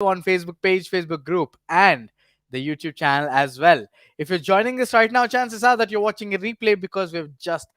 on Facebook page, Facebook group, and the YouTube channel as well. If you're joining us right now, chances are that you're watching a replay because we've just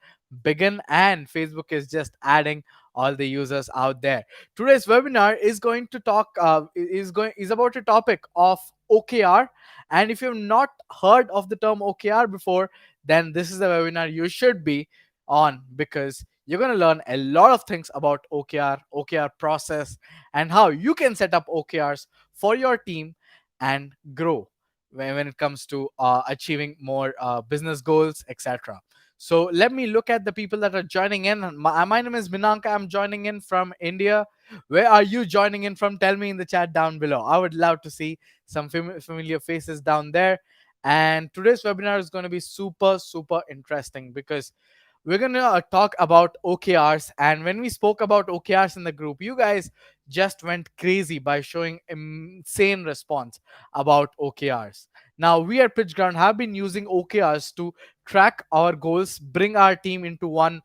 begun and Facebook is just adding all the users out there. Today's webinar is going to talk is about a topic of OKR, and if you've not heard of the term OKR before, then this is the webinar you should be on, because you're going to learn a lot of things about OKR process, and how you can set up OKRs for your team and grow when it comes to achieving more business goals, etc. So let me look at the people that are joining in. My name is Minanka. I'm joining in from India. Where are you joining in from? Tell me in the chat down below. I would love to see some familiar faces down there. And today's webinar is going to be super, super interesting, because we're going to talk about OKRs. And when we spoke about OKRs in the group, you guys just went crazy by showing insane response about OKRs. Now, we at Pitch Ground have been using OKRs to track our goals, bring our team into one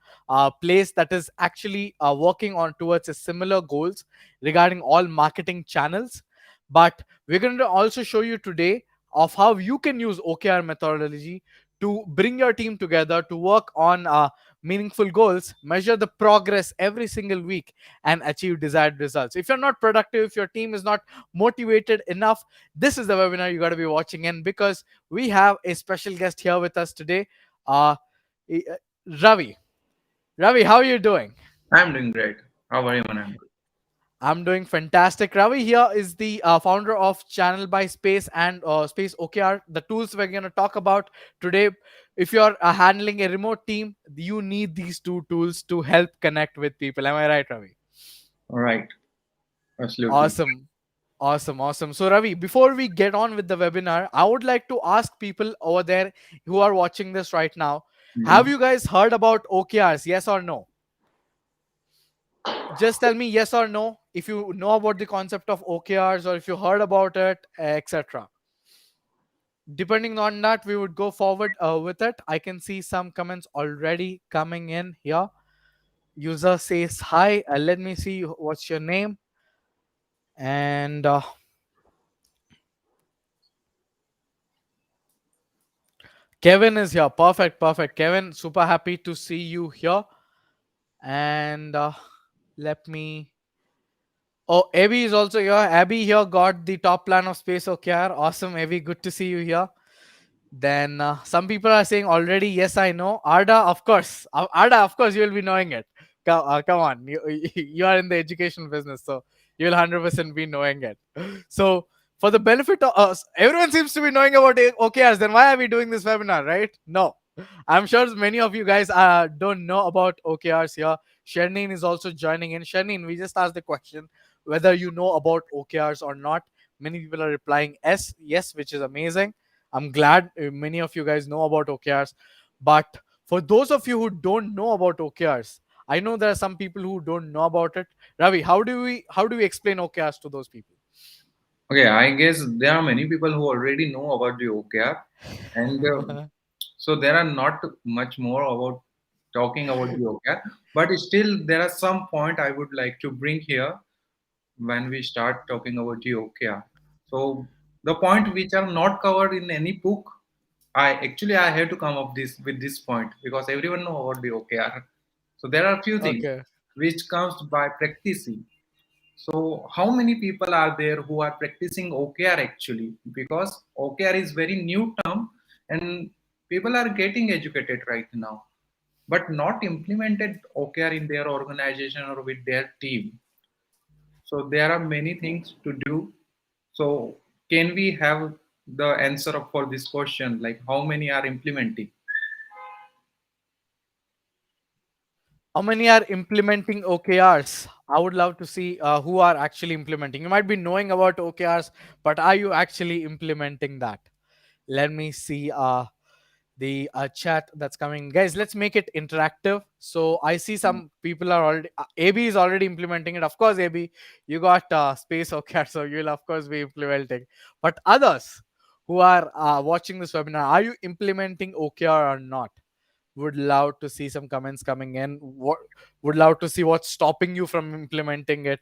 place that is actually working on towards a similar goals regarding all marketing channels. But we're going to also show you today of how you can use OKR methodology to bring your team together to work on meaningful goals, measure the progress every single week, and achieve desired results. If you're not productive, if your team is not motivated enough, this is the webinar you got to be watching in, because we have a special guest here with us today, uh, i- uh, Ravi. Ravi, how are you doing? I'm doing great. How are you, man? I'm good. I'm doing fantastic. Ravi here is the founder of Channel by Space and Space OKR, the tools we're going to talk about today. If you're handling a remote team, you need these two tools to help connect with people. Am I right, Ravi? All right. Absolutely. Awesome. Awesome. Awesome. So, Ravi, before we get on with the webinar, I would like to ask people over there who are watching this right now, have Mhm. you guys heard about OKRs? Yes or no? Just tell me yes or no if you know about the concept of OKRs, or if you heard about it, etc. Depending on that, we would go forward with it. I can see some comments already coming in here. User says hi. Let me see what's your name. And Kevin is here. Perfect, perfect. Kevin, super happy to see you here. And let me. Oh, Abby is also here. Abby here got the top plan of Space OKR. Awesome, Abby. Good to see you here. Then some people are saying already, yes, I know. Arda, of course. Arda, of course, you will be knowing it. Come on. You are in the education business, so you will 100% be knowing it. So, for the benefit of us, everyone seems to be knowing about OKRs. Then why are we doing this webinar, right? No. I'm sure many of you guys don't know about OKRs here. Shernin is also joining in. Shernin, we just asked the question whether you know about OKRs or not. Many people are replying yes, which is amazing. I'm glad many of you guys know about OKRs. But for those of you who don't know about OKRs, I know there are some people who don't know about it. Ravi, how do we explain OKRs to those people? Okay, I guess there are many people who already know about the OKR, and so there are not much more about talking about the OKR. But still, there are some point I would like to bring here when we start talking about the OKR. So the point which are not covered in any book, I have to come up this with this point because everyone know about the OKR. So there are a few things Okay. which comes by practicing. So how many people are there who are practicing OKR actually? Because OKR is very new term and people are getting educated right now, but not implemented OKR in their organization or with their team. So there are many things to do. So can we have the answer for this question? Like how many are implementing? How many are implementing OKRs? I would love to see who are actually implementing. You might be knowing about OKRs, but are you actually implementing that? Let me see the chat that's coming. Guys, let's make it interactive. So I see some people are already. AB is already implementing it. Of course, AB, you got space OKR, so you'll of course be implementing. But others who are watching this webinar, are you implementing OKR or not? Would love to see some comments coming in. What would love to see what's stopping you from implementing it,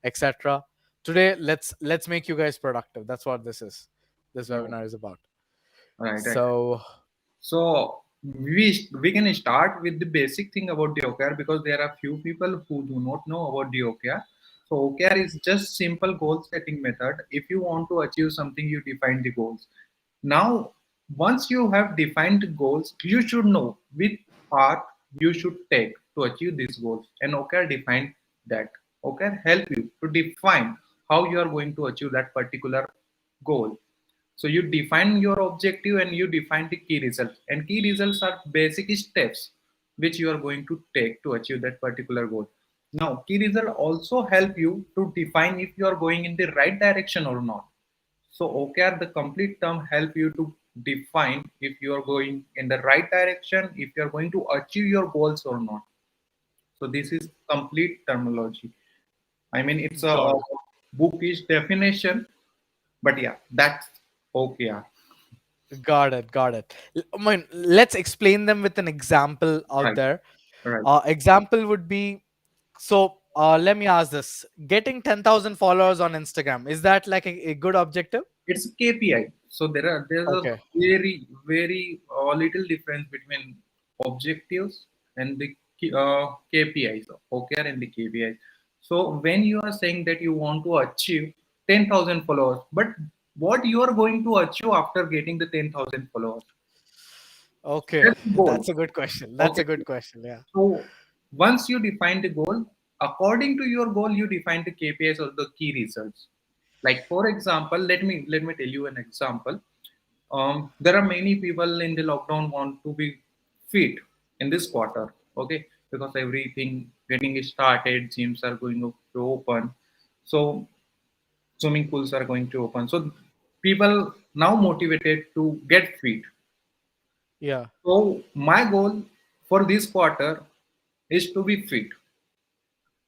etc. Today, let's make you guys productive. That's what this is. This Right, webinar is about. right. So, So we can start with the basic thing about the OKR because there are few people who do not know about the OKR. So OKR is just simple goal setting method. If you want to achieve something, you define the goals. Now, once you have defined the goals, you should know which path you should take to achieve these goals. And OKR define that. OKR help you to define how you are going to achieve that particular goal. So you define your objective and you define the key results. And key results are basic steps which you are going to take to achieve that particular goal. Now, key result also help you to define if you are going in the right direction or not. So OKR, the complete term, help you to define if you are going in the right direction, if you are going to achieve your goals or not. So this is complete terminology. I mean, it's a got it. bookish definition, but yeah, that's OKR. Got it. Got it. I mean, let's explain them with an example out Right, there. right. Example would be, so let me ask this: getting 10,000 followers on Instagram, is that like a good objective? It's a KPI. So there's a Okay. very little difference between objectives and the KPIs, OKR and the KPIs. So when you are saying that you want to achieve 10,000 followers, but what you are going to achieve after getting the 10,000 followers? Okay. That's the goal. That's a good question. That's Okay. a good question. Yeah. So once you define the goal, according to your goal, you define the KPIs or the key results. Like for example, let me tell you an example. There are many people in the lockdown want to be fit in this quarter, okay, because everything getting started, gyms are going to open, so swimming pools are going to open. So people now motivated to get fit. Yeah. So my goal for this quarter is to be fit.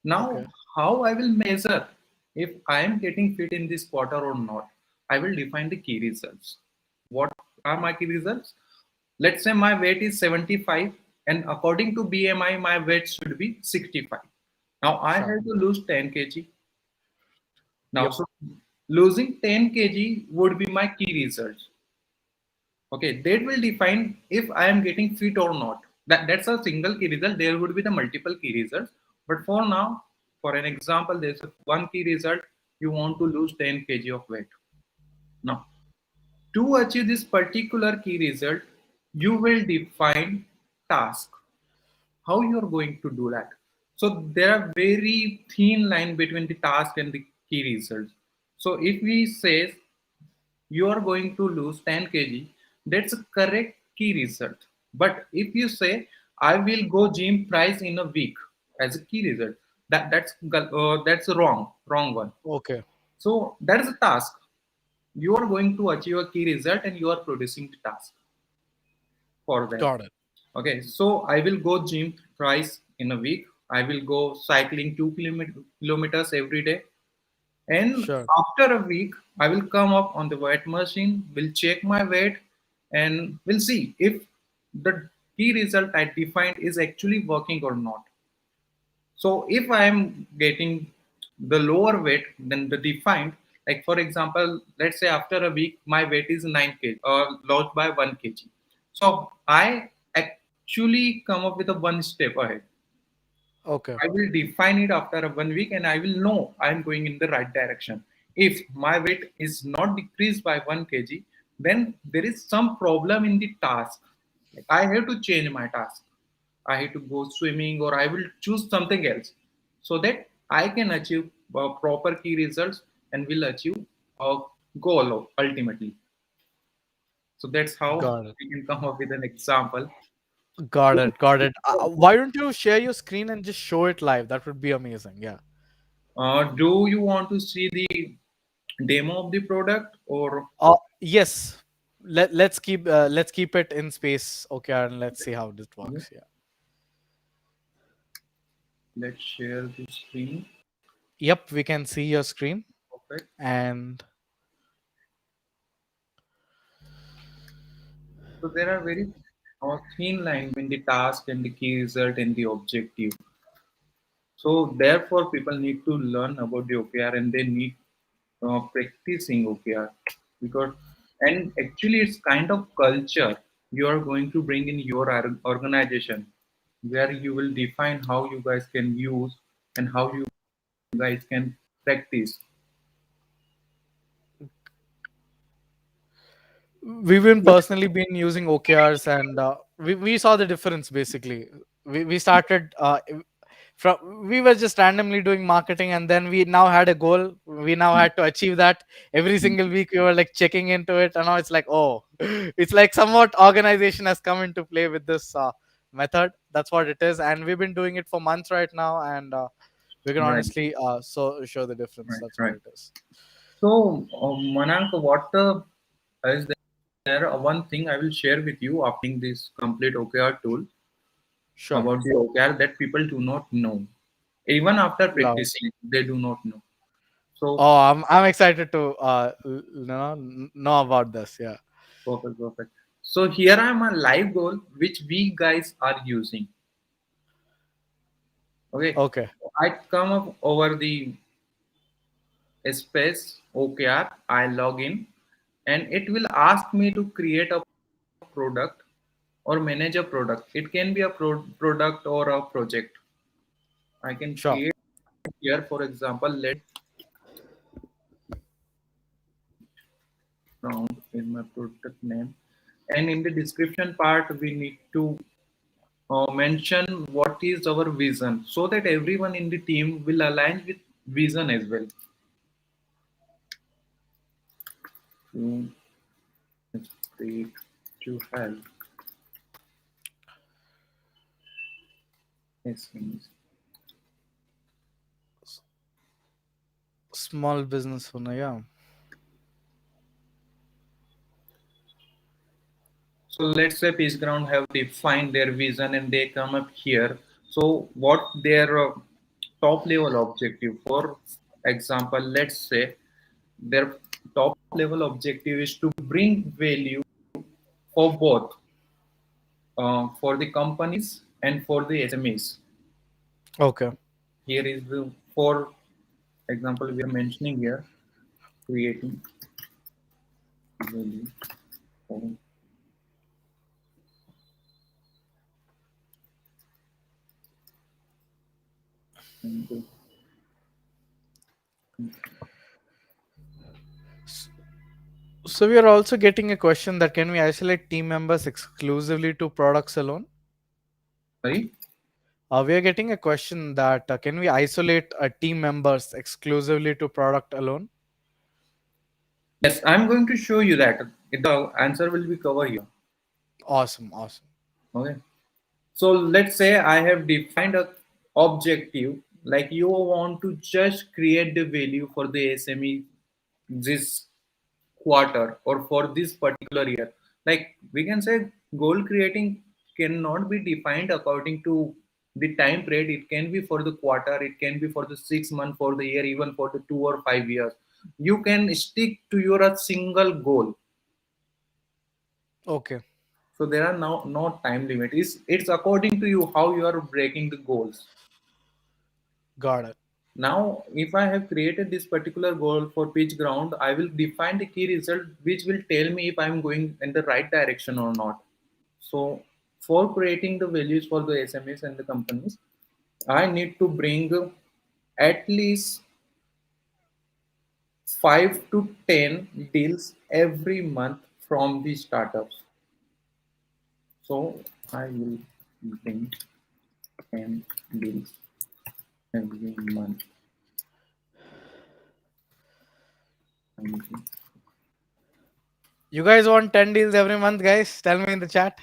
Now, Okay. how I will measure if I am getting fit in this quarter or not? I will define the key results. What are my key results? Let's say my weight is 75, and according to BMI, my weight should be 65. Now, I Sure. have to lose 10 kg. Now, Yep. so losing 10 kg would be my key results. Okay, that will define if I am getting fit or not. That's a single key result. There would be the multiple key results. But for now, for an example, there's one key result. You want to lose 10 kg of weight. Now, to achieve this particular key result, you will define task. How you are going to do that? So there are very thin line between the task and the key results. So if we say you are going to lose 10 kg, that's a correct key result. But if you say I will go gym price in a week as a key result, that's a wrong one. Okay. So that is a task. You are going to achieve a key result and you are producing the task for that. Got it. Okay, so I will go gym twice in a week. I will go cycling 2 kilometers every day. And Sure. after a week, I will come up on the weight machine, will check my weight, and we'll see if the key result I defined is actually working or not. So if I am getting the lower weight than the defined, like for example, let's say after a week my weight is 9 kg, lost by 1 kg. So I actually come up with a one step ahead. Okay. I will define it after 1 week and I will know I am going in the right direction. If my weight is not decreased by 1 kg, then there is some problem in the task. Like I have to change my task. I have to go swimming or I will choose something else so that I can achieve proper key results and will achieve a goal ultimately. So that's how Got it. we can come up with an example. Got it. Got it. Why don't you share your screen and just show it live? That would be amazing. Yeah. Do you want to see the demo of the product or Yes. Let's keep it in space. Okay, and let's see how this yeah, works. Yeah. let's share the screen. Yep, we can see your screen. Perfect. And So there are very thin line between the task and the key result and the objective. So therefore, people need to learn about the OKR and they need practicing OKR, because and actually it's kind of culture you are going to bring in your organization, where you will define how you guys can use and how you guys can practice. We've been personally been using OKRs, and we saw the difference. Basically, we started from, we were just randomly doing marketing, and then we now had a goal. We now had to achieve that. Every single week we were like checking into it, and now it's like, oh, it's like somewhat organization has come into play with this method. That's what it is, and we've been doing it for months right now, and we can Right, honestly show the difference. right, That's what right. it is. So, Manank, what is there? One thing I will share with you after this complete OKR tool Sure. about the OKR that people do not know. Even after Love. practicing, they do not know. So, Oh, I'm excited to know about this. Yeah. perfect, perfect. So here I am a live goal which we guys are using. Okay, Okay. I come up over the space OKR. I log in, and it will ask me to create a product or manage a product. It can be a product or a project. I can Sure. create here, for example, let round in my product name, and in the description part we need to mention what is our vision, so that everyone in the team will align with vision as well. To great to help SMEs. Small business owner. Yeah. So let's say Peace Ground have defined their vision and they come up here. So what their top level objective? For example, let's say their top level objective is to bring value for both, for the companies and for the SMEs. Okay. Here is the for example we are mentioning here, creating value for the S- So we are also getting a question that can we isolate team members exclusively to products alone? sorry. We are getting a question that can we isolate team members exclusively to product alone? Yes, I'm going to show you that. The answer will be covered here. Awesome. Awesome. Okay. So let's say I have defined a objective, like you want to just create the value for the SME this quarter or for this particular year. Like we can say goal creating cannot be defined according to the time period. It can be for the quarter, it can be for the 6 month, for the year, even for the 2 or 5 years. You can stick to your a single goal. Okay. So there are no time limit. It's according to you how you are breaking the goals. Got it. Now, if I have created this particular goal for pitch ground, I will define the key result which will tell me if I'm going in the right direction or not. So for creating the values for the SMEs and the companies, I need to bring at least 5 to 10 deals every month from the startups. So I will bring 10 deals every month. You guys want 10 deals every month, guys? Tell me in the chat.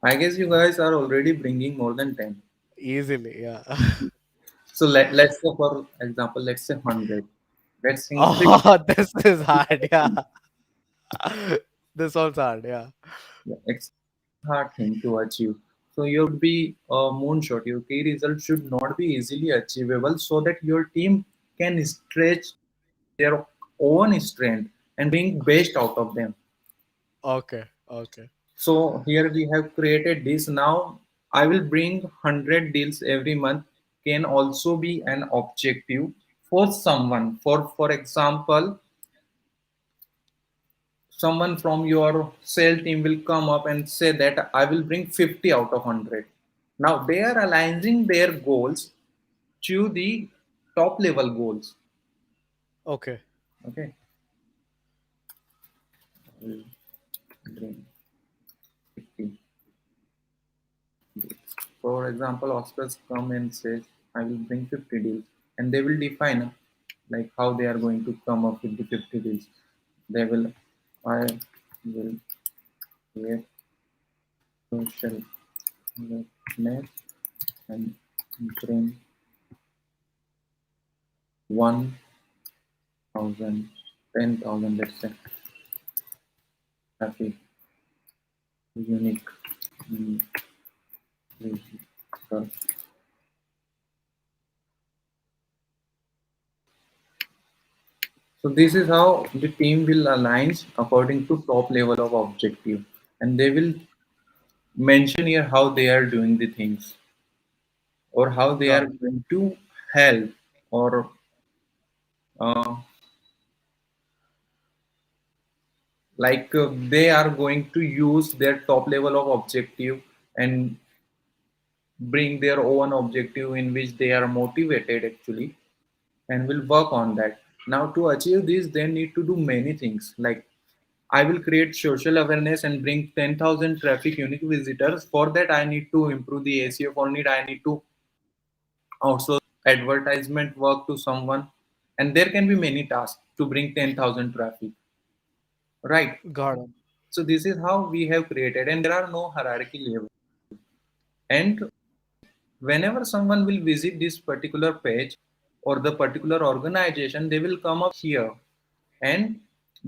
I guess you guys are already bringing more than 10. Easily. Yeah. So let's say, for example, let's say 100. Let's increase. Oh, this is hard. Yeah. This one's hard. Yeah. It's hard thing to achieve. So you would be a moonshot. Your key result should not be easily achievable, so that your team can stretch their own strength and bring best out of them. Okay. Okay. So here we have created this. Now I will bring 100 deals every month can also be an objective for someone, for example, someone from your sale team will come up and say that I will bring 50 out of 100. Now they are aligning their goals to the top level goals. Okay. Okay. I will bring 50 deals. For example, Oscars come and says I will bring 50 deals, and they will define like how they are going to come up with the 50 deals. They will, I will create social awareness and bring 1,000, 10,000, let's say, traffic, unique visitors. So this is how the team will align according to top level of objective, and they will mention here how they are doing the things or how they Got are it. going to help or uh, they are going to use their top level of objective and bring their own objective in which they are motivated actually and will work on that. Now to achieve this they need to do many things, like I will create social awareness and bring 10,000 traffic unique visitors. For that I need to improve the ACO. For need I need to outsource advertisement work to someone, and there can be many tasks to bring 10,000 traffic, right? Got it. So this is how we have created, and there are no hierarchy level. And whenever someone will visit this particular page or the particular organization, they will come up here and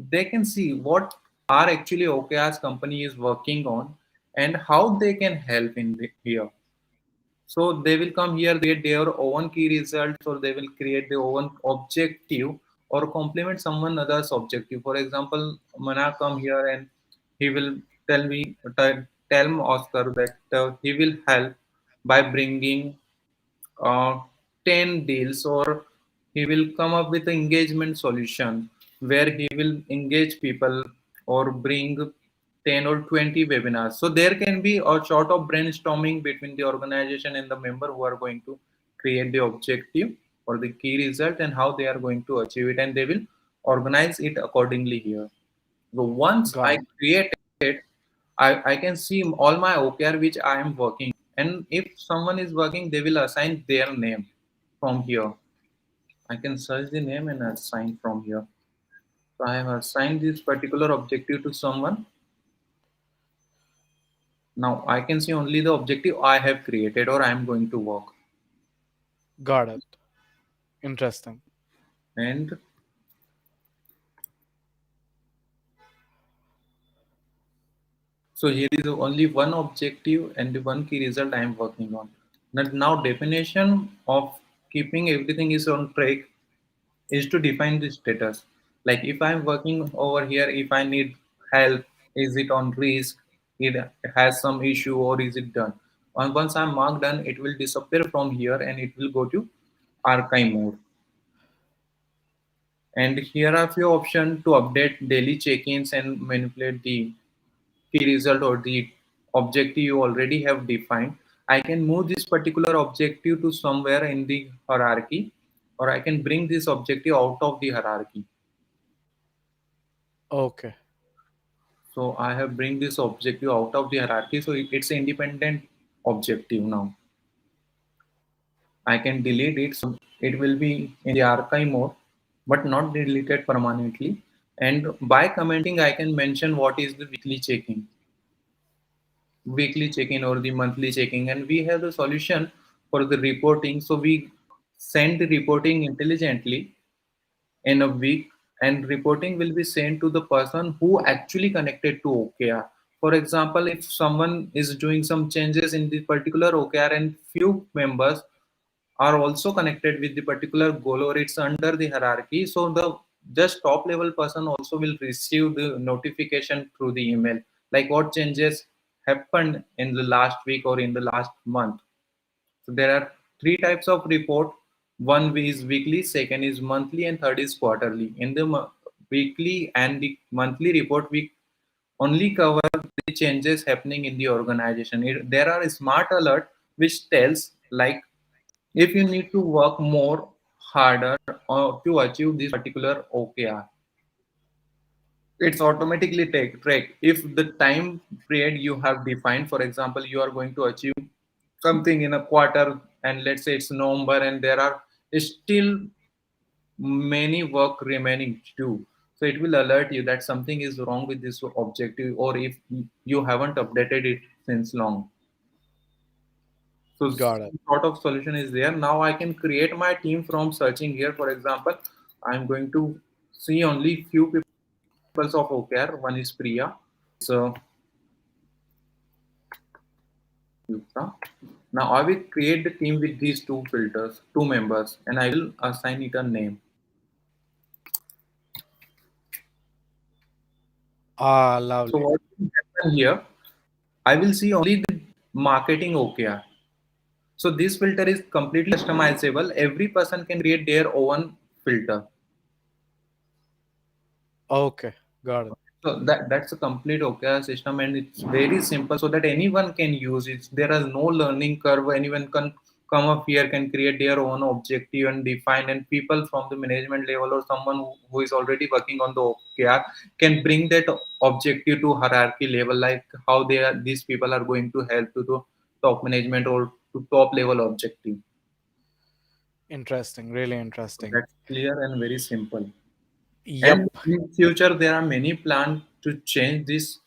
they can see what are actually OKR's company is working on and how they can help in here. So they will come here, create their own key results, or they will create their own objective or complement someone other's objective. For example, Mana come here and he will tell me, tell Oscar that he will help by bringing uh, 10 deals, or he will come up with an engagement solution where he will engage people or bring 10 or 20 webinars. So there can be a sort of brainstorming between the organization and the member who are going to create the objective or the key result and how they are going to achieve it, and they will organize it accordingly here. So once Got I it. create it, I can see all my OKR which I am working. And if someone is working, they will assign their name from here. I can search the name and assign from here. So I have assigned this particular objective to someone. Now I can see only the objective I have created or I am going to work. Got it. Interesting. And so here is only one objective and the one key result I am working on. Now definition of keeping everything is on track is to define the status. Like if I'm working over here, if I need help, is it on risk, it has some issue, or is it done? And once I'm marked done, it will disappear from here and it will go to archive mode. And here are few options to update daily check-ins and manipulate the key result or the objective you already have defined. I can move this particular objective to somewhere in the hierarchy, or I can bring this objective out of the hierarchy. Okay. So I have bring this objective out of the hierarchy. So it's an independent objective now. I can delete it. So it will be in the archive mode, but not deleted permanently. And by commenting, I can mention what is the weekly check-in or the monthly check-in. And we have the solution for the reporting. So we send the reporting intelligently in a week, and reporting will be sent to the person who actually connected to OKR. For example, if someone is doing some changes in the particular OKR and few members are also connected with the particular goal or it's under the hierarchy, so the just top level person also will receive the notification through the email, like what changes happened in the last week or in the last month. So there are three types of report. One is weekly, second is monthly, and third is quarterly. In the weekly and the monthly report, we only cover the changes happening in the organization. There are smart alert which tells like if you need to work more harder or to achieve this particular OKR, it's automatically take track if the time period you have defined. For example, you are going to achieve something in a quarter, and let's say it's November, and there are still many work remaining to do. So it will alert you that something is wrong with this objective, or if you haven't updated it since long. So Got it. some sort of solution is there. Now I can create my team from searching here. For example, I'm going to see only few people of OKR. One is Priya. So now I will create the team with these two filters, two members, and I will assign it a name. Ah, So lovely. what will happen here? I will see only the marketing OKR. So this filter is completely customizable. Every person can create their own filter. Okay, got it. So that's a complete OKR system, and it's very simple so that anyone can use it. There is no learning curve. Anyone can come up here, can create their own objective and define, and people from the management level or someone who is already working on the OKR can bring that objective to hierarchy level, like how these people are going to help to the top management or to top level objective. Interesting, really So interesting. that's clear and very simple. And Yep. in future, there are many plans to change this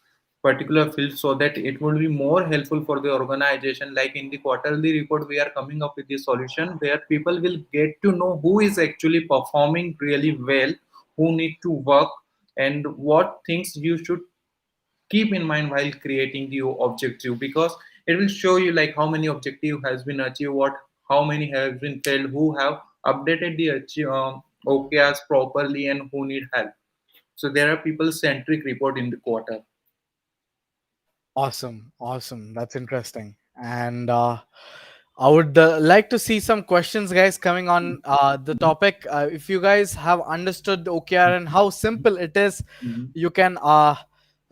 particular field so that it will be more helpful for the organization. Like in the quarterly report, we are coming up with the solution where people will get to know who is actually performing really well, who need to work, and what things you should keep in mind while creating the objective, because it will show you like how many objective has been achieved, what how many have been failed, who have updated the OKRs properly, and who need help. So there are people centric report in the quarter. Awesome, awesome. That's interesting. And I would like to see some questions, guys, coming on the topic. If you guys have understood the OKR and how simple it is, Mhm. you can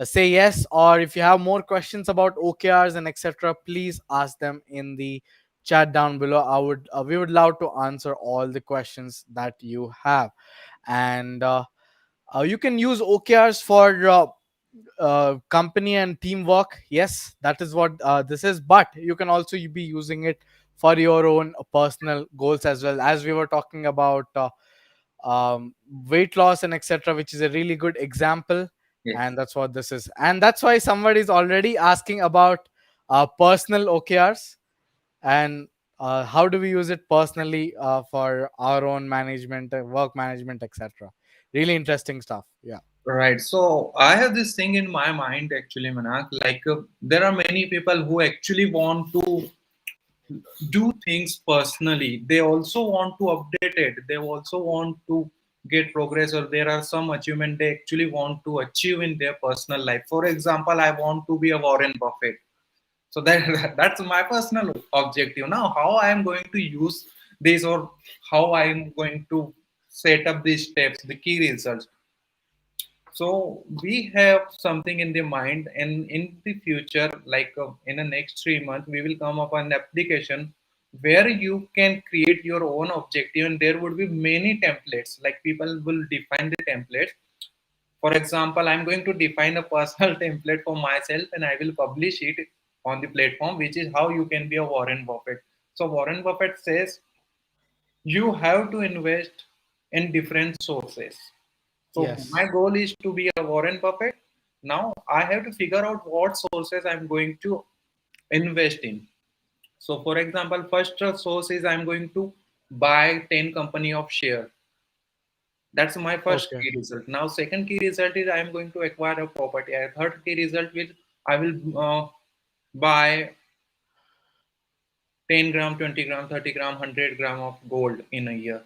say yes. Or if you have more questions about OKRs and etc., please ask them in the chat down below. We would love to answer all the questions that you have. And you can use OKRs for company and teamwork. Yes, that is what this is, but you can also be using it for your own personal goals as well, as we were talking about weight loss and etc., which is a really good example. Yes. And that's what this is, and that's why somebody is already asking about personal OKRs, and how do we use it personally for our own management, work management, etc. Really interesting stuff. Yeah. Right. So I have this thing in my mind actually, Manak. Like there are many people who actually want to do things personally. They also want to update it. They also want to get progress, or there are some achievement they actually want to achieve in their personal life. For example, I want to be a Warren Buffett. So that that's my personal objective. Now, how I am going to use this, or how I am going to set up these steps, the key results. So we have something in the mind, and in the future, like in the next 3 months, we will come up an application where you can create your own objective, and there would be many templates. Like people will define the templates. For example, I'm going to define a personal template for myself, and I will publish it on the platform, which is how you can be a Warren Buffett. So Warren Buffett says you have to invest in different sources. So Yes. my goal is to be a Warren Buffett. Now I have to figure out what sources I'm going to invest in. So for example, first source is I'm going to buy 10 company of share. That's my first Okay. key result. Now second key result is I'm going to acquire a property. A third key result will I will buy 10 gram, 20 gram, 30 gram, 100 gram of gold in a year.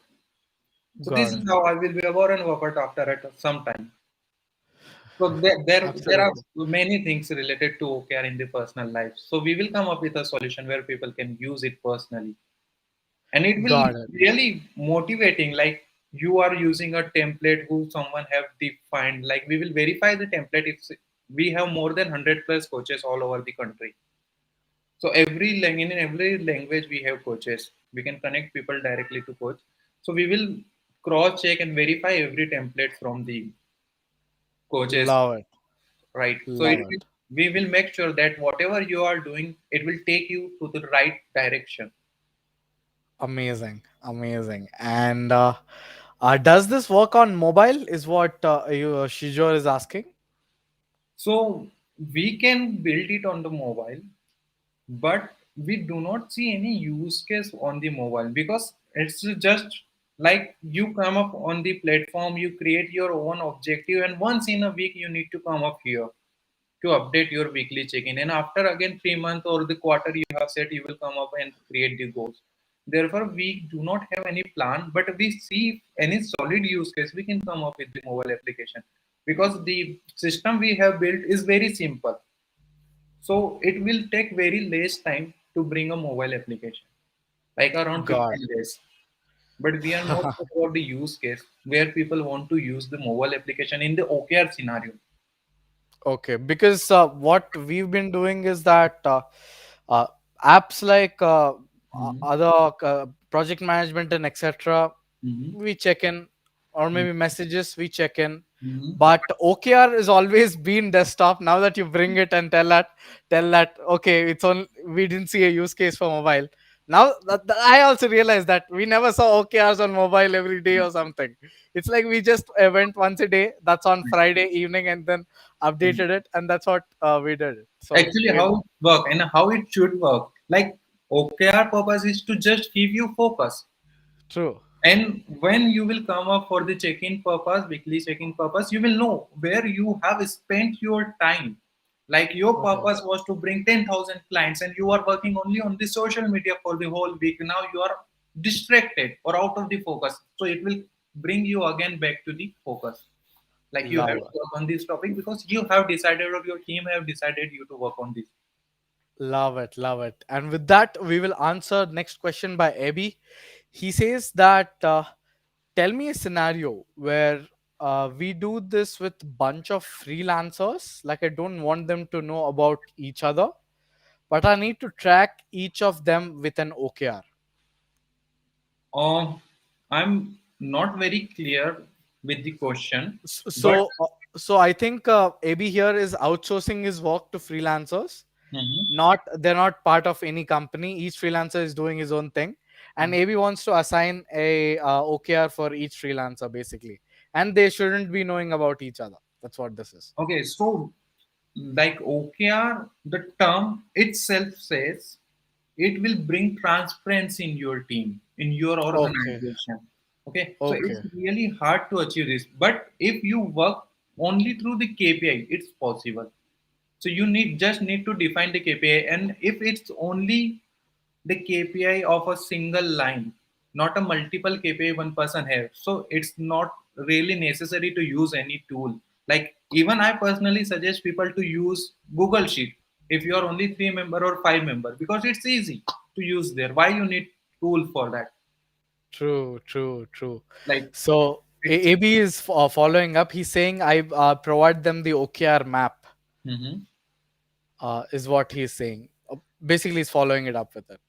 So this Got is it. how I will be a Warren Buffett after some time. So there are Absolutely. many things related to OKR in the personal life. So we will come up with a solution where people can use it personally. and it will Got it. really motivating. Like you are using a template who someone have defined. Like we will verify the template if we have more than 100 plus coaches all over the country. So in every language we have coaches. We can connect people directly to coach. So we will cross check and verify every template from the coaches, Love it. right? So Love it. we will make sure that whatever you are doing, it will take you to the right direction. Amazing. Amazing. And does this work on mobile? Is what Shijor is asking. So we can build it on the mobile, but we do not see any use case on the mobile because it's just like you come up on the platform, you create your own objective, and once in a week you need to come up here to update your weekly check-in, and after again 3 months or the quarter you have said you will come up and create the goals. Therefore we do not have any plan, but we see any solid use case we can come up with the mobile application, because the system we have built is very simple. So it will take very less time to bring a mobile application, like around Got 15 days. But we are not sure about the use case where people want to use the mobile application in the OKR scenario. Okay, because what we've been doing is that uh, apps like Mm-hmm. other project management and etc. Mm-hmm. We check in, or maybe messages we check in. Mm-hmm. But OKR has always been desktop. Now that you bring it and tell that okay, it's on. We didn't see a use case for mobile. Now I also realized that we never saw OKRs on mobile every day or something. It's like we just went once a day. That's on Friday evening, and then updated it, and that's what we did. So Actually, great, how it work and how it should work. Like OKR purpose is to just give you focus. true. And when you will come up for the check-in purpose, weekly check-in purpose, you will know where you have spent your time. Like your Okay, purpose was to bring 10,000 clients and you are working only on the social media for the whole week. Now you are distracted or out of the focus. So it will bring you again back to the focus. Like you have love to it. work on this topic because you have decided or your team have decided you to work on this. Love it, love it. And with that, we will answer next question by Abby. He says that tell me a scenario where we do this with bunch of freelancers. Like I don't want them to know about each other, but I need to track each of them with an OKR. Uh, I'm not very clear with the question, but So I think AB here is outsourcing his work to freelancers. Mhm. Not they're not part of any company. Each freelancer is doing his own thing, and AB wants to assign a OKR for each freelancer basically, and they shouldn't be knowing about each other. That's what this is. Okay, so like OKR, the term itself says it will bring transparency in your team, in your Okay, organization. Okay, so it's okay, really hard to achieve this, but if you work only through the KPI, it's possible. So you need to define the KPI, and if it's only the KPI of a single line, not a multiple KPI one person has. So it's not really necessary to use any tool. Like even I personally suggest people to use Google Sheet if you are only 3 member or 5 member, because it's easy to use there. Why you need tool for that? true, true, true. Like So it's. AB is following up. He's saying I provide them the OKR map. Mhm. Is what he's saying. Basically, he's following it up with it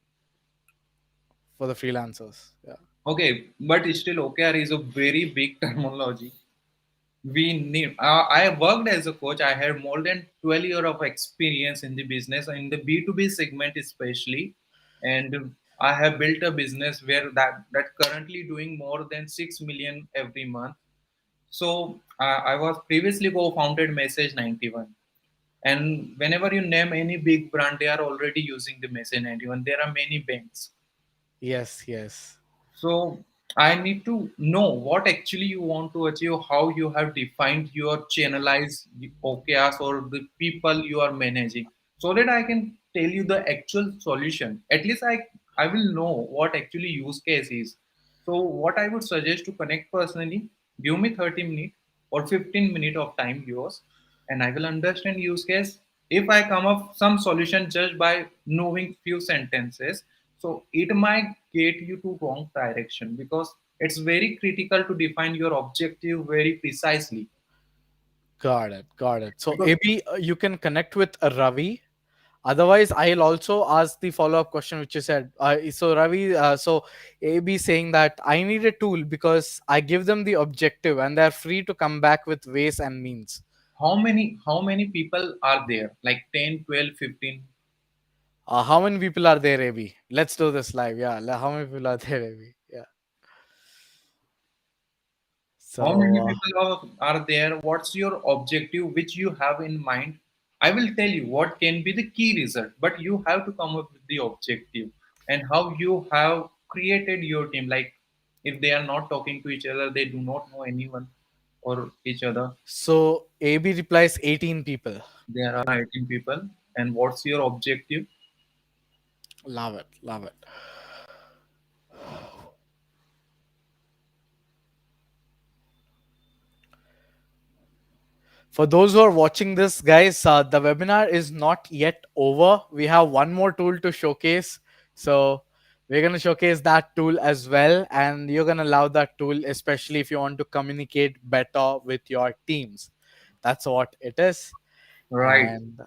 for the freelancers. Yeah. Okay, but still OKR is a very big terminology. We need I worked as a coach. I had more than 12 years of experience in the business, in the B2B segment especially, and I have built a business where that currently doing more than 6 million every month. So I was previously co-founded Message 91, and whenever you name any big brand, they are already using the Message 91. There are many banks. Yes, yes. So I need to know what actually you want to achieve, how you have defined your channelized OKRs or the people you are managing, so that I can tell you the actual solution. At least I will know what actually use case is. So what I would suggest to connect personally, give me 30 minutes or 15 minutes of time yours, and I will understand use case. If I come up some solution just by knowing few sentences, So it might get you to wrong direction because it's very critical to define your objective very precisely. Got it. Got it. So Because AB, you can connect with Ravi. Otherwise, I'll also ask the follow-up question which you said. So Ravi, so AB saying that I need a tool because I give them the objective and they're free to come back with ways and means. how many people are there? Like 10, 12, 15? How many people are there, AB? Let's do this live. Yeah. How many people are there, AB? Yeah. How So many people are there? What's your objective which you have in mind? I will tell you what can be the key result, but you have to come up with the objective and how you have created your team. Like if they are not talking to each other, they do not know anyone or each other. so AB replies 18 people. There are 18 people, and what's your objective? Love it. Love it. For those who are watching this, guys, the webinar is not yet over. We have one more tool to showcase. So we're going to showcase that tool as well. And you're going to love that tool, especially if you want to communicate better with your teams. That's what it is. Right. And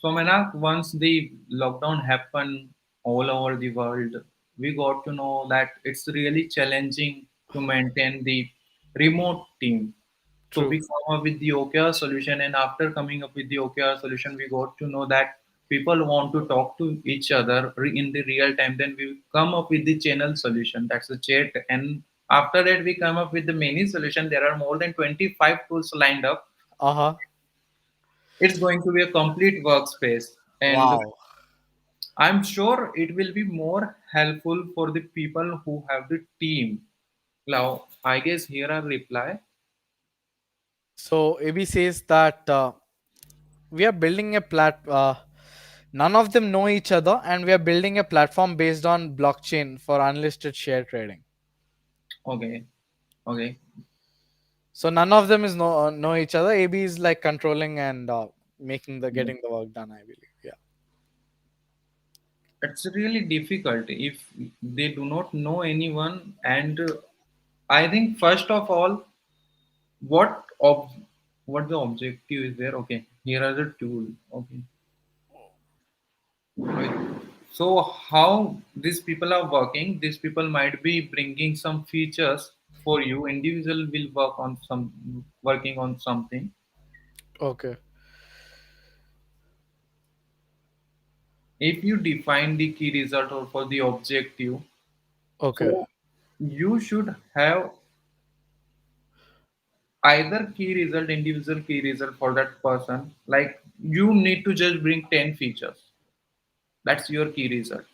So, Menak, once the lockdown happened all over the world, we got to know that it's really challenging to maintain the remote team. So, true. we come up with the OKR solution, and after coming up with the OKR solution, we got to know that people want to talk to each other in the real time. Then we come up with the channel solution, that's the chat, and after that, we come up with the many solution. There are more than 25 tools lined up. Uh huh. It's going to be a complete workspace, and Wow. I'm sure it will be more helpful for the people who have the team. Now, I guess here are reply. So AB says that we are building a none of them know each other, and we are building a platform based on blockchain for unlisted share trading. Okay, okay. So none of them is know each other. AB is like controlling and making the Yeah. getting the work done, I believe. Yeah. It's really difficult if they do not know anyone. And I think first of all, what ob- what the objective is there? Okay, here are the tool. Okay, right. So how these people are working? These people might be bringing some features for you. Individual will working on something. Okay. If you define the key result or for the objective, Okay. so you should have either key result, individual key result for that person. Like you need to just bring 10 features. That's your key result.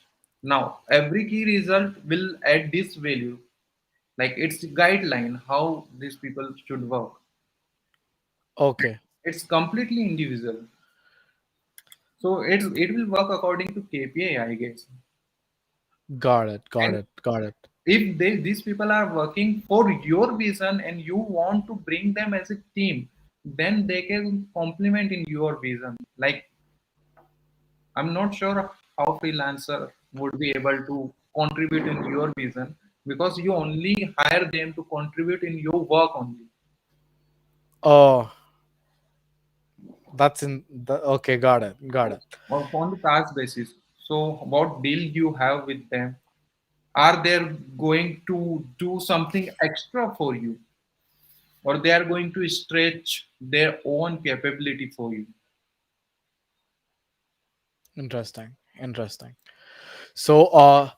Now every key result will add this value. Like it's a guideline how these people should work. Okay. It's completely individual. So it will work according to KPI, I guess. Got it. Got And it. Got it. if these people are working for your vision and you want to bring them as a team, then they can complement in your vision. Like I'm not sure how freelancer would be able to contribute in your vision because you only hire them to contribute in your work only Oh, that's in the okay. Got it. Got it. or on the task basis. So what deal you have with them? Are they going to do something extra for you, or they are going to stretch their own capability for you? Interesting. Interesting. So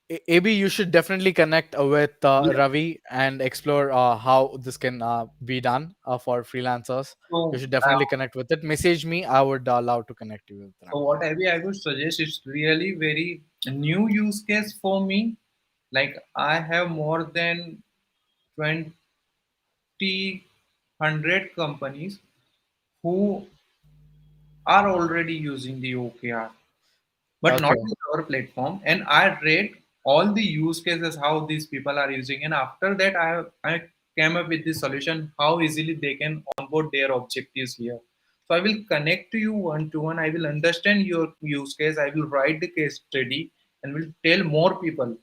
AB, you should definitely connect with Yeah. Ravi and explore how this can be done for freelancers. You So, should definitely connect with it. Message me. I would love to connect you with so Ravi. what I would suggest is really very new use case for me. Like I have more than 20 100 companies who are already using the OKR, but not Okay. with our platform. And I rate all the use cases how these people are using. And after that, I came up with this solution how easily they can onboard their objectives here. So I will connect to you one to one. I will understand your use case. I will write the case study and will tell more people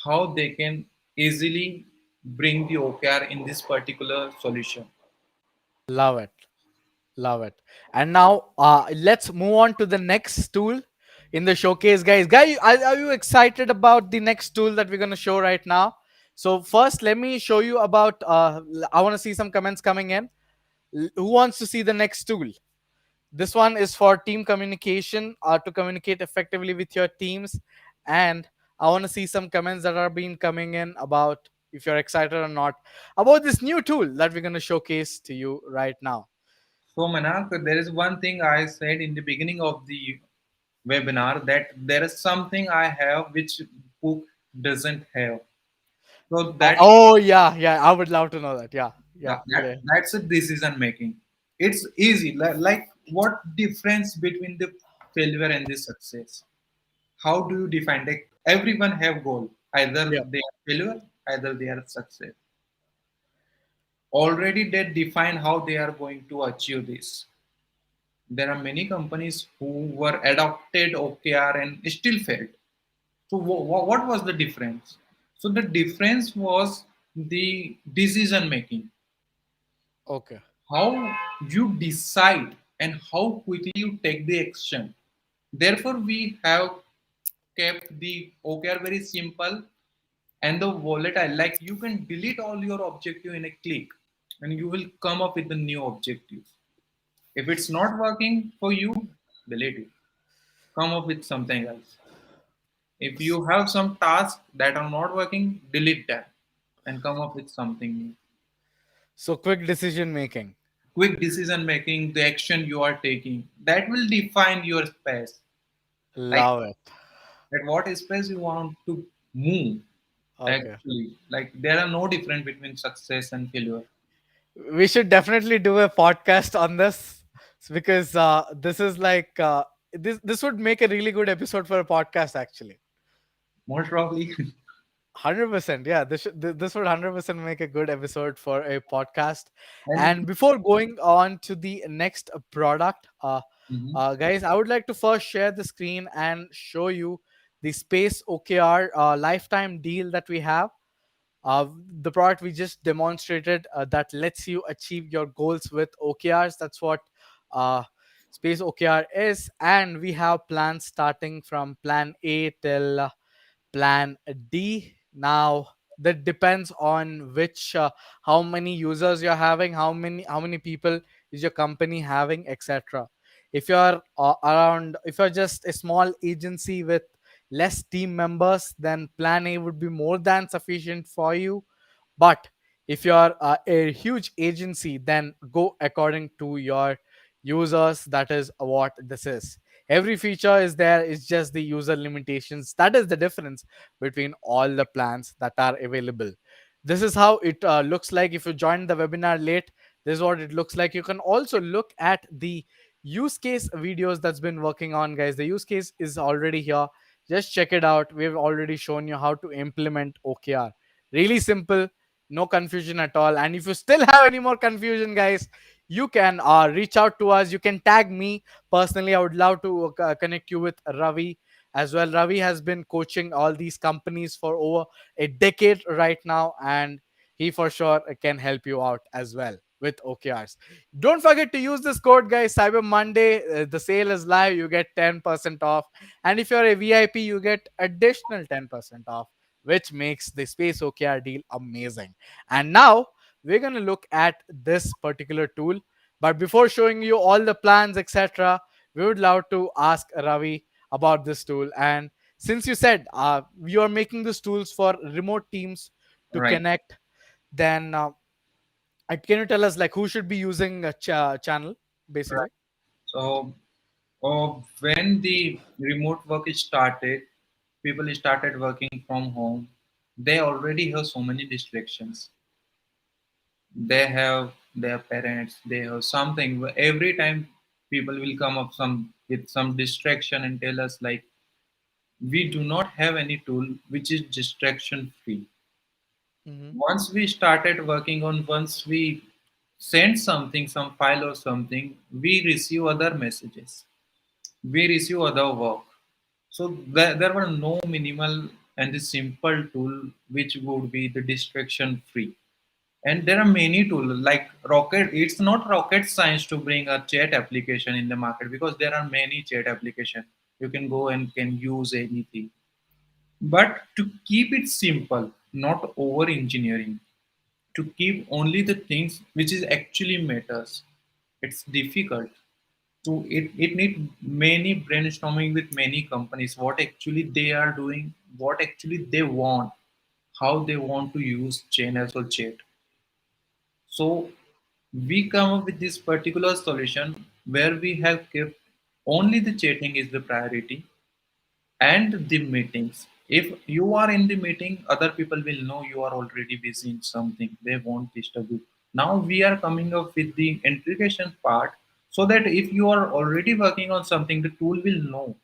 how they can easily bring the OKR in this particular solution. Love it. Love it. And now let's move on to the next tool in the showcase, guys. Are you excited about the next tool that we're going to show right now? So first, let me show you about. I want to see some comments coming in. Who wants to see the next tool? This one is for team communication, to communicate effectively with your teams. And I want to see some comments that are being coming in about if you're excited or not about this new tool that we're going to showcase to you right now. So, Manak, there is one thing I said in the beginning of the webinar that there is something I have which book doesn't have. So Oh yeah, yeah. I would love to know that. Yeah, yeah. that's a decision making. It's easy. Like what difference between the failure and the success? How do you define? Like everyone have goal. Either Yeah. they are failure, either they are success. Already they define how they are going to achieve this. There are many companies who were adopted OKR and still failed. So what was the difference? So the difference was the decision making, Okay. how you decide and how quickly you take the action. Therefore, we have kept the OKR very simple and the volatile. Like you can delete all your objective in a click, and you will come up with the new objectives. If it's not working for you, delete it. Come up with something else. If you have some tasks that are not working, delete them and come up with something new. So quick decision making. Quick decision making, the action you are taking, that will define your space. Like Love it. at what space you want to move. Okay. Actually, like there are no difference between success and failure. We should definitely do a podcast on this because this is like this would make a really good episode for a podcast actually. Most probably. 100%, yeah, this would 100% make a good episode for a podcast. And And before going on to the next product, mhm, guys, I would like to first share the screen and show you the Space OKR lifetime deal that we have. The product we just demonstrated that lets you achieve your goals with OKRs. That's what uh, Space OKR is. And we have plans starting from plan A till plan D. Now that depends on which how many users you're having, how many people is your company having, etc. If you're if you're just a small agency with less team members, then plan A would be more than sufficient for you. But if you're a huge agency, then go according to your users. That is what this is. Every feature is there, it's just the user limitations. That is the difference between all the plans that are available. This is how it looks like. If you joined the webinar late, this is what it looks like. You can also look at the use case videos that's been working on, guys. The use case is already here. Just check it out. We've already shown you how to implement OKR. Really simple, no confusion at all. And if you still have any more confusion, guys, you can reach out to us. You can tag me personally. I would love to connect you with Ravi as well. Ravi has been coaching all these companies for over a decade right now, and he for sure can help you out as well with OKRs. Don't forget to use this code, guys. Cyber Monday, the sale is live. You get 10% off, and if you're a VIP, you get additional 10% off, which makes the Space OKR deal amazing. And now we're going to look at this particular tool. But before showing you all the plans, etc., we would love to ask Ravi about this tool. And since you said you are making these tools for remote teams to right, connect, then can you tell us like who should be using a channel basically? right. So when the remote work started, people started working from home. They already have so many distractions. They have their parents, they have something. Every time people will come up some with some distraction and tell us like we do not have any tool which is distraction free. Hmm. Once we started working on, once we send something, some file or something, we receive other messages, we receive other work. So there were no minimal and the simple tool which would be the distraction free. And there are many tools like Rocket. It's not rocket science to bring a chat application in the market because there are many chat applications. You can go and can use anything. But to keep it simple, not over engineering, to keep only the things which is actually matters. It's difficult to it need many brainstorming with many companies what actually they are doing, what actually they want, how they want to use channels or chat. So we come up with this particular solution where we have kept only the chatting is the priority and the meetings. If you are in the meeting, other people will know you are already busy in something. They won't disturb you. Now we are coming up with the integration part so that if you are already working on something, the tool will know.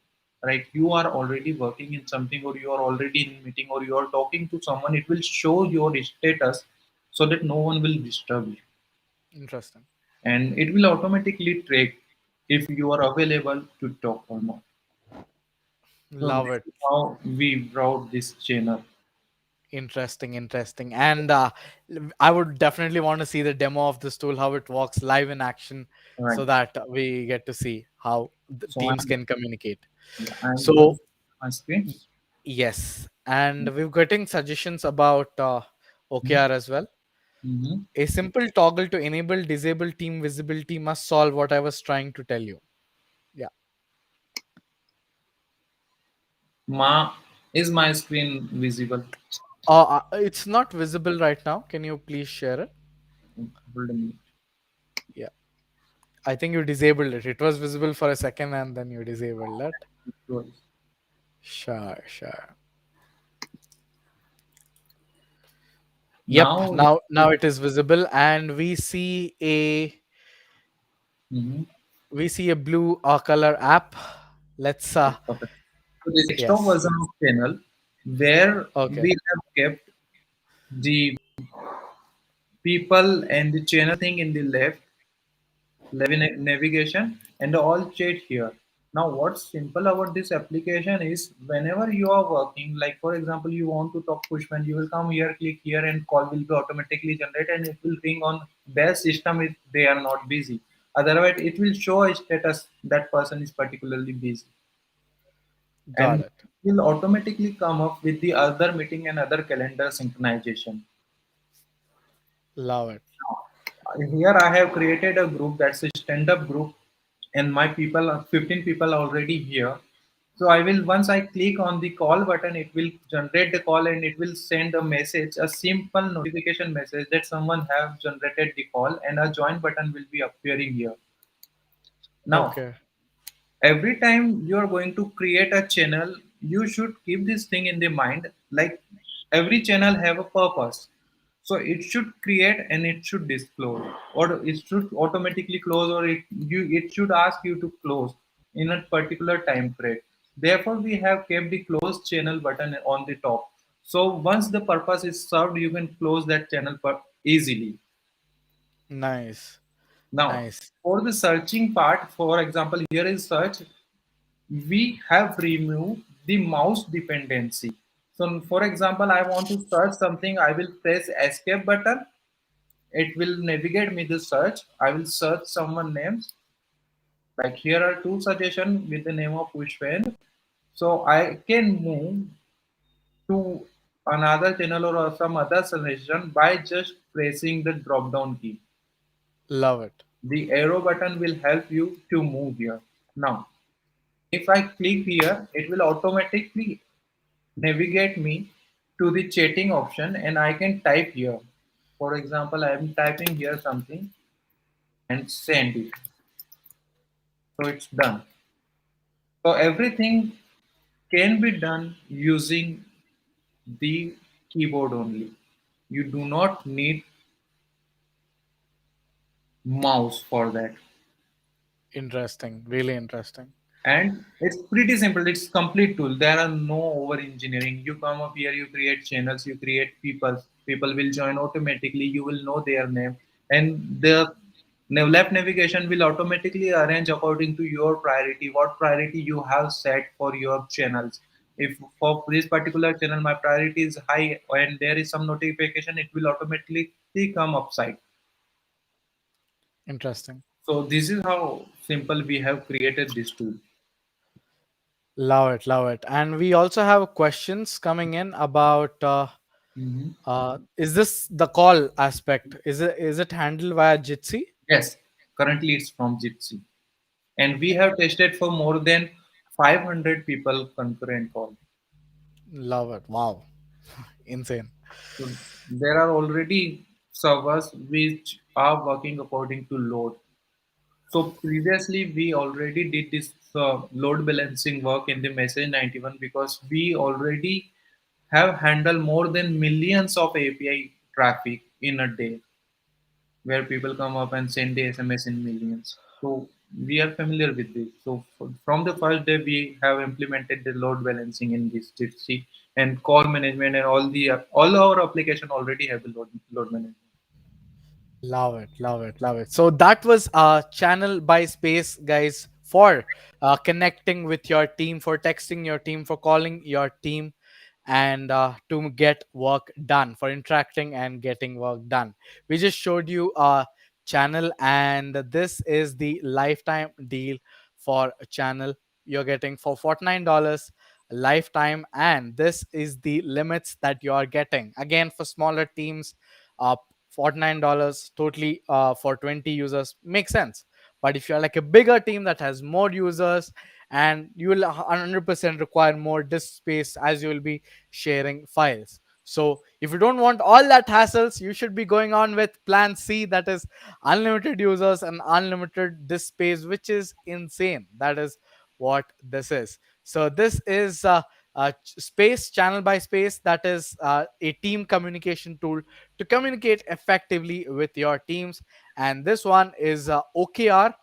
Right, you are already working in something, or you are already in meeting, or you are talking to someone. It will show your status so that no one will disturb you, Interesting. and it will automatically track if you are available to talk or not. So Love this it. is how we brought this channel. Interesting, interesting. And I would definitely want to see the demo of this tool, how it works live in action, so Right. that we get to see how the So teams can communicate. I'm So, going my screen. y- yes. And we're getting suggestions about OKR as well. Mm-hmm. A simple toggle to enable disable team visibility must solve what I was trying to tell you. Yeah. Is my screen visible? It's not visible right now. Can you please share it? Hold a minute. Yeah. I think you disabled it. It was visible for a second and then you disabled it. It was. Sure, sure. Yep. Now, Now it is visible, and mm-hmm. we see a blue color app. Let's Okay. So the desktop yes. version of channel where Okay. we have kept the people and the channel thing in the left, navigation, and all chat here. Now, what's simple about this application is whenever you are working, like for example, you want to talk Pushpan, you will come here, click here, and call will be automatically generated, and it will ring on their system if they are not busy. Otherwise, it will show a status that person is particularly busy, Got and it. will automatically come up with the other meeting and other calendar synchronization. Love it. Here I have created a group that's a stand-up group, and my people are 15 people already here. So I will once I click on the call button, it will generate the call and it will send a message, a simple notification message that someone have generated the call, and a join button will be appearing here. Now Okay. every time you are going to create a channel, you should keep this thing in the mind, like every channel have a purpose. So it should create and it should disclose, or it should automatically close, or it should ask you to close in a particular time frame. Therefore we have kept the close channel button on the top, so once the purpose is served, you can close that channel easily. Nice. Now Nice. for the searching part, for example, here is search. We have removed the mouse dependency. So for example, I want to search something, I will press escape button. It will navigate me the search. I will search someone names. Like here are two suggestions with the name of Pushpen. So I can move to another channel or some other suggestion by just pressing the drop down key. Love it. The arrow button will help you to move here. Now, if I click here, it will automatically navigate me to the chatting option, and I can type here. For example, I am typing here something and send it. So it's done. So everything can be done using the keyboard only. You do not need mouse for that. Interesting. Really interesting. And it's pretty simple. It's complete tool. There are no over engineering. You come up here, you create channels, you create people. People will join automatically. You will know their name, and the left navigation will automatically arrange according to your priority, what priority you have set for your channels. If for this particular channel my priority is high and there is some notification, it will automatically come upside. Interesting. So this is how simple we have created this tool. Love it, love it. And we also have questions coming in about Mhm. is this the call aspect? Is it handled via Jitsi? Yes, currently it's from Jitsi, and we have tested for more than 500 people concurrent call. Love it. Wow. Insane. So there are already servers which are working according to load. So previously we already did this load balancing work in the message 91 because we already have handled more than millions of API traffic in a day, where people come up and send the SMS in millions. So we are familiar with this. So from the first day, we have implemented the load balancing in this Jitsi, and call management, and all our application already have the load management. Love it, love it, love it. So that was channel by space, guys, for connecting with your team, for texting your team, for calling your team, and to get work done, for interacting and getting work done. We just showed you a channel, and this is the lifetime deal for a channel. You're getting for $49 lifetime, and this is the limits that you are getting. Again, for smaller teams, uh, $49 totally for 20 users makes sense. But if you're like a bigger team that has more users, and you will 100% require more disk space as you will be sharing files. So if you don't want all that hassles, you should be going on with plan C, that is unlimited users and unlimited disk space, which is insane. That is what this is. So this is space channel by space, that is a team communication tool to communicate effectively with your teams. And this one is OKR,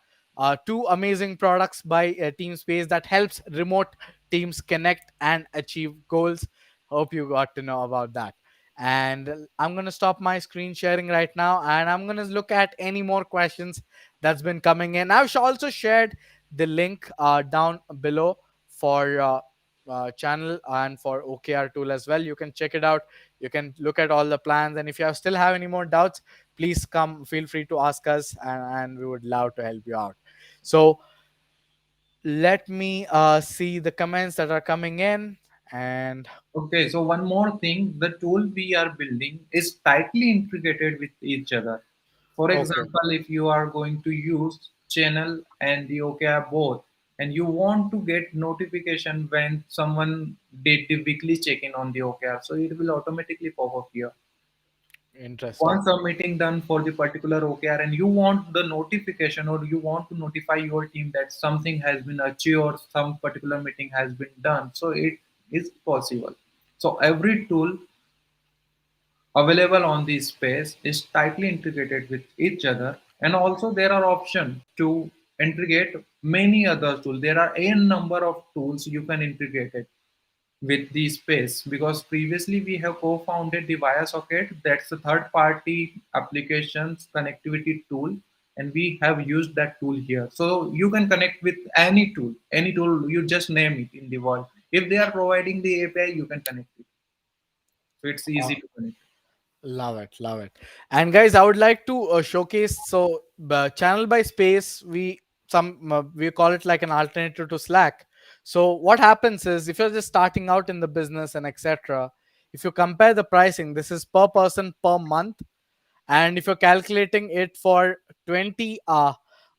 two amazing products by TeamSpace that helps remote teams connect and achieve goals. Hope you got to know about that. And I'm going to stop my screen sharing right now, and I'm going to look at any more questions that's been coming in. I've also shared the link down below for channel and for OKR tool as well. You can check it out. You can look at all the plans, and if you still have any more doubts, please come, feel free to ask us, and we would love to help you out. So let me see the comments that are coming in. And Okay, so one more thing, the tool we are building is tightly integrated with each other. For okay, example, if you are going to use channel and the OKR both, and you want to get notification when someone did the weekly check-in on the OKR, so it will automatically pop up here. interesting. Once a meeting done for the particular OKR, and you want the notification or you want to notify your team that something has been achieved or some particular meeting has been done, so it is possible. So every tool available on this space is tightly integrated with each other, and also there are options to integrate many other tools. There are a number of tools you can integrate it with the space, because previously we have co-founded the WireSocket, that's a third-party applications connectivity tool, and we have used that tool here. So you can connect with any tool you just name it in the world. If they are providing the API, you can connect it. So it's easy to connect. Love it, love it. And guys, I would like to showcase, so channel by space, we call it like an alternative to Slack. So what happens is, if you're just starting out in the business and etc., if you compare the pricing, this is per person per month, and if you're calculating it for 20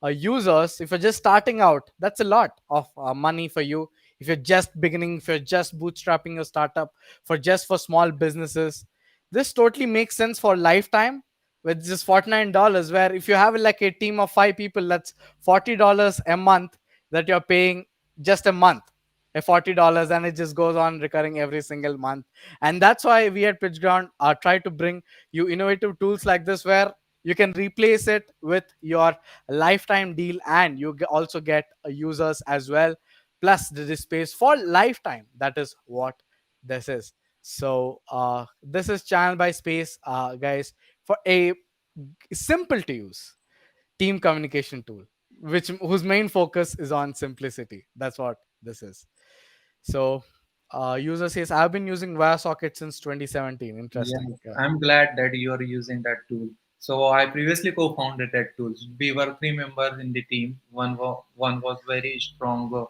users, if you're just starting out, that's a lot of money for you. If you're just beginning, if you're just bootstrapping your startup, for small businesses, this totally makes sense for lifetime with just $49. Where if you have like a team of 5 people, that's $40 a month that you're paying just a month, a $40, and it just goes on recurring every single month. And that's why we at PitchGround try to bring you innovative tools like this, where you can replace it with your lifetime deal, and you also get users as well, plus the space for lifetime. That is what this is. So this is channel by space, guys, for a simple to use team communication tool, which whose main focus is on simplicity. That's what this is. So, user says, I've been using WireSocket since 2017. Interesting. Yes, Yeah. I'm glad that you are using that tool. So I previously co-founded that tool. We were three members in the team. One was very strong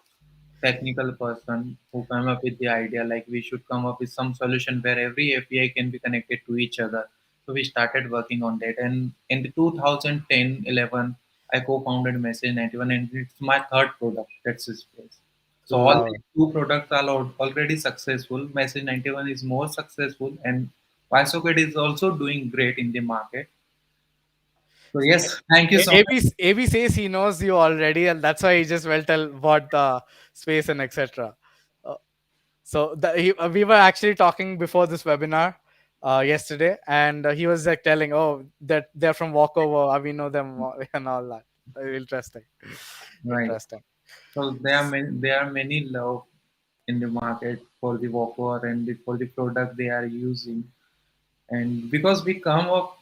technical person who came up with the idea like we should come up with some solution where every API can be connected to each other. So we started working on that. And in the 2010-11, I co-founded Message 91, and it's my third product. That's its place. So all Love these it. two products are already successful. Message 91 is more successful, and WireSocket is also doing great in the market. So yes, thank you so much. AB says he knows you already, and that's why he just well tell what the space and etc. Uh, we were actually talking before this webinar yesterday, and he was like telling, "Oh, that they're from Walkover. We know them and all that." Interesting, Right. interesting. So there are many love in the market for the Walker and for the product they are using. And because we come up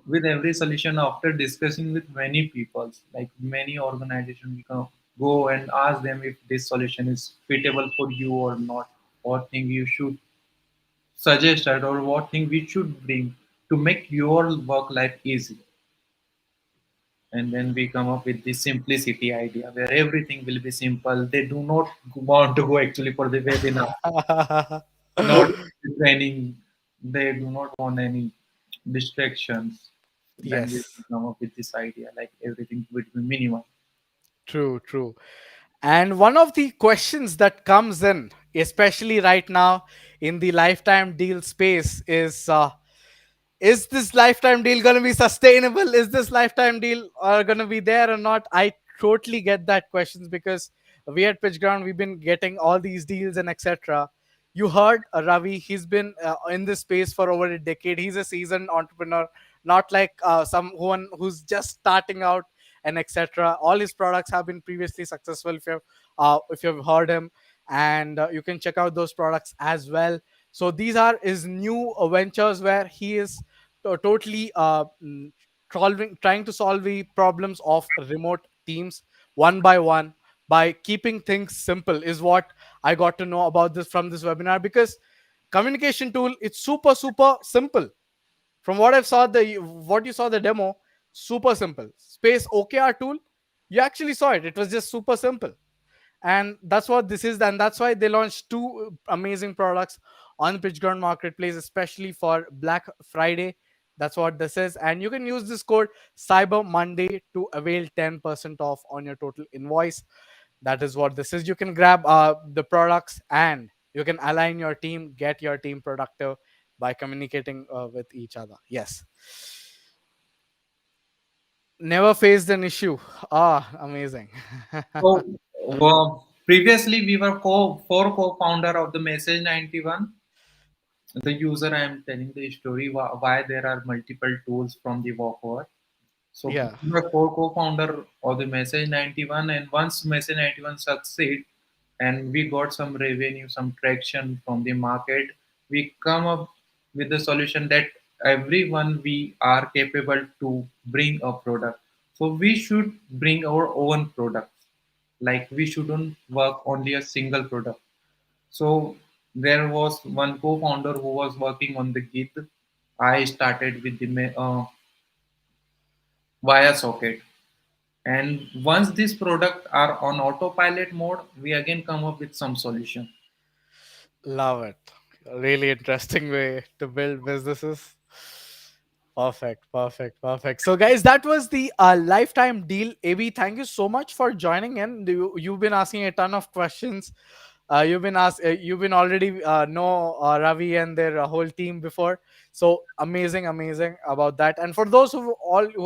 with every solution after discussing with many people, like many organizations, we can go and ask them if this solution is suitable for you or not, what thing you should suggest or what thing we should bring to make your work life easy. And then we come up with the simplicity idea where everything will be simple. They do not want to go actually for the webinar, not the training. They do not want any distractions. Then we Yes, come up with this idea like everything would be minimal. true, true. And one of the questions that comes in, especially right now in the lifetime deal space, is this lifetime deal going to be sustainable? Is this lifetime deal going to be there or not? I totally get that questions because we at Pitch Ground, we've been getting all these deals and etc. You heard Ravi, he's been in this space for over a decade. He's a seasoned entrepreneur, not like someone who's just starting out and etc. All his products have been previously successful. If you've heard him, and you can check out those products as well. So these are his new ventures where he is totally trying to solve the problems of remote teams one by one by keeping things simple is what I got to know about this from this webinar, because communication tool, it's super super simple. From what I've saw the what you saw the demo, super simple. Space OKR tool, you actually saw it. It was just super simple, and that's what this is, and that's why they launched two amazing products on the pitchground marketplace, especially for Black Friday. That's what this is, and you can use this code Cyber Monday to avail 10% off on your total invoice. That is what this is. You can grab the products, and you can align your team, get your team productive by communicating with each other. Yes, never faced an issue. Amazing. So previously we were four co-founder of the Message 91. The user I am telling the story why there are multiple tools from the walkover. So Yeah. we were co-founder of the Message 91, and once Message 91 succeed, and we got some revenue, some traction from the market, we come up with the solution that everyone we are capable to bring a product. So we should bring our own products. Like we shouldn't work only a single product. So there was one co-founder who was working on the Git. I started with the via socket. And once these products are on autopilot mode, we again come up with some solution. Love it. A really interesting way to build businesses. Perfect, perfect, perfect. So, guys, that was the lifetime deal. AB, thank you so much for joining in. You've been asking a ton of questions. You've been already know Ravi and their whole team before. So amazing, amazing about that. And for those who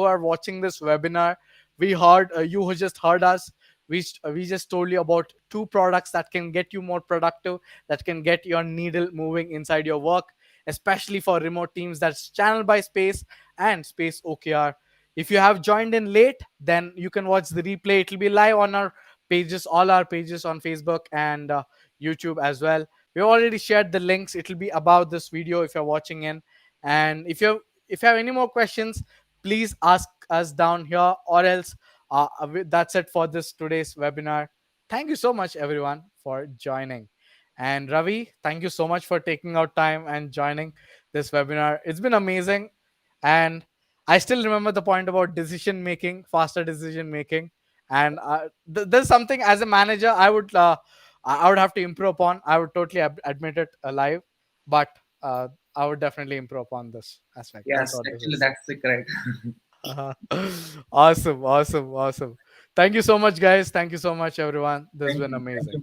are watching this webinar, we heard you who just heard us. We just told you about two products that can get you more productive, that can get your needle moving inside your work, especially for remote teams. That's Channel by Space and Space OKR. If you have joined in late, then you can watch the replay. It will be live on our pages, all our pages on Facebook and YouTube as well. We already shared the links. It will be about this video if you're watching in. And if you have any more questions, please ask us down here, or else that's it for this today's webinar. Thank you so much, everyone, for joining. And Ravi, thank you so much for taking out time and joining this webinar. It's been amazing. And I still remember the point about decision making, faster decision making. And there's something as a manager I would have to improve upon. I would totally admit it alive, but I would definitely improve upon this aspect. That's Yes, what this actually, is. that's the correct. Awesome, awesome, awesome. Thank you so much, guys. Thank you so much, everyone. This has Thank been you. Thank amazing. you,